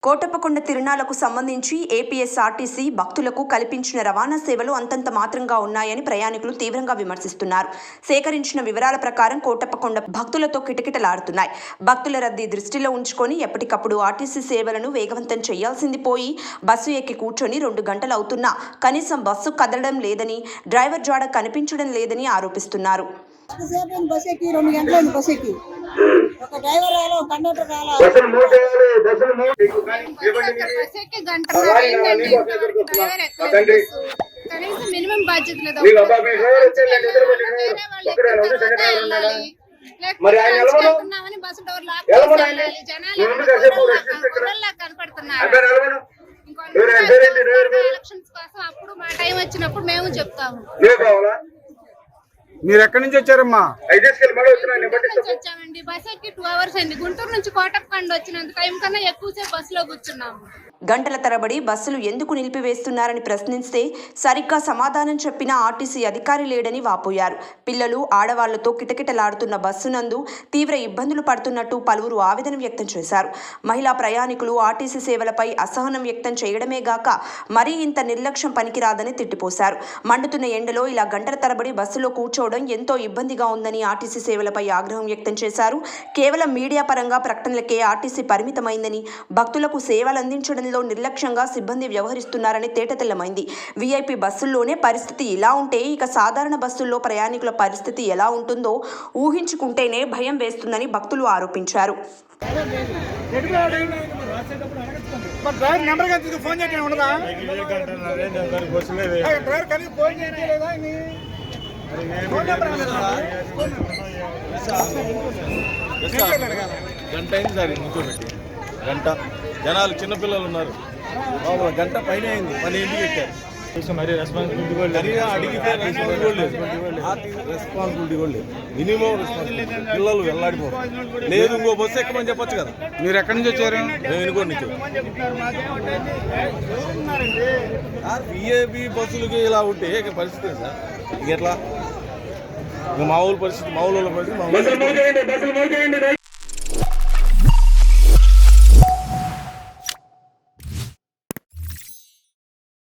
కోటప్పకొండ తిరునాళ్లకు సంబంధించి ఏపీఎస్ఆర్టీసీ భక్తులకు కల్పించిన రవాణా సేవలు అంతంత మాత్రంగా ఉన్నాయని ప్రయాణికులు తీవ్రంగా విమర్శిస్తున్నారు. సేకరించిన వివరాల ప్రకారం కోటప్పకొండ భక్తులతో కిటకిటలాడుతున్నాయి. భక్తుల రద్దీ దృష్టిలో ఉంచుకొని ఎప్పటికప్పుడు ఆర్టీసీ సేవలను వేగవంతం చేయాల్సింది పోయి బస్సు ఎక్కి కూర్చొని 2 గంటలు అవుతున్నా కనీసం బస్సు కదలడం లేదని, డ్రైవర్ జాడ కనిపించడం లేదని ఆరోపిస్తున్నారు. మినిమం బాధ్యత లేదు. బస్సు డోర్ కనపడుతున్నారు. ఎలక్షన్స్ కోసం అప్పుడు మా టైం వచ్చినప్పుడు మేము చెప్తాము. మీరు ఎక్కడి నుంచి వచ్చారమ్మా? వచ్చామండి. బస్ ఎక్కి 2 hours అండి. గుంటూరు నుంచి కోటప్పకొండ వచ్చినంత టైం కన్నా ఎక్కువసేపు బస్సులో కూర్చున్నాము. గంటల తరబడి బస్సులు ఎందుకు నిలిపివేస్తున్నారని ప్రశ్నిస్తే సరిగ్గా సమాధానం చెప్పిన ఆర్టీసీ అధికారి లేడని వాపోయారు. పిల్లలు, ఆడవాళ్లతో కిటకిటలాడుతున్న బస్సునందు తీవ్ర ఇబ్బందులు పడుతున్నట్టు పలువురు ఆవేదన వ్యక్తం చేశారు. మహిళా ప్రయాణికులు ఆర్టీసీ సేవలపై అసహనం వ్యక్తం చేయడమే గాక మరీ ఇంత నిర్లక్ష్యం పనికిరాదని తిట్టిపోశారు. మండుతున్న ఎండలో ఇలా గంటల తరబడి బస్సులో కూర్చోవడం ఎంతో ఇబ్బందిగా ఉందని ఆర్టీసీ సేవలపై ఆగ్రహం వ్యక్తం చేశారు. కేవలం మీడియా పరంగా ప్రకటనలకే ఆర్టీసీ పరిమితమైందని, భక్తులకు సేవలు అందించడం నిర్లక్ష్యంగా సిబ్బంది వ్యవహరిస్తున్నారని తేటతెల్లమైంది. వీఐపీ బస్సుల్లోనే పరిస్థితి ఇలా ఉంటే ఇక సాధారణ బస్సుల్లో ప్రయాణికుల పరిస్థితి ఎలా ఉంటుందో ఊహించుకుంటేనే భయం వేస్తుందని భక్తులు ఆరోపించారు. గంట అయింది సార్, గంట జనాలు చిన్నపిల్లలు ఉన్నారు. గంట పైన అయింది. మన ఇంటికి ఎక్కారు. రెస్పాన్సిబిలిటీ కూడా లేదు. Minimum responsibility. పిల్లలు వెళ్ళాడిపోరు. లేదు ఇంకో బస్సు ఎక్కమని చెప్పొచ్చు కదా. మీరు ఎక్కడి నుంచి వచ్చారు? మేము ఎన్నుకోండి నుంచి. విఐపి బస్సులకి ఇలా ఉంటే పరిస్థితి సార్ ఎట్లా? మామూలు పరిస్థితి, మామూలు పరిస్థితి.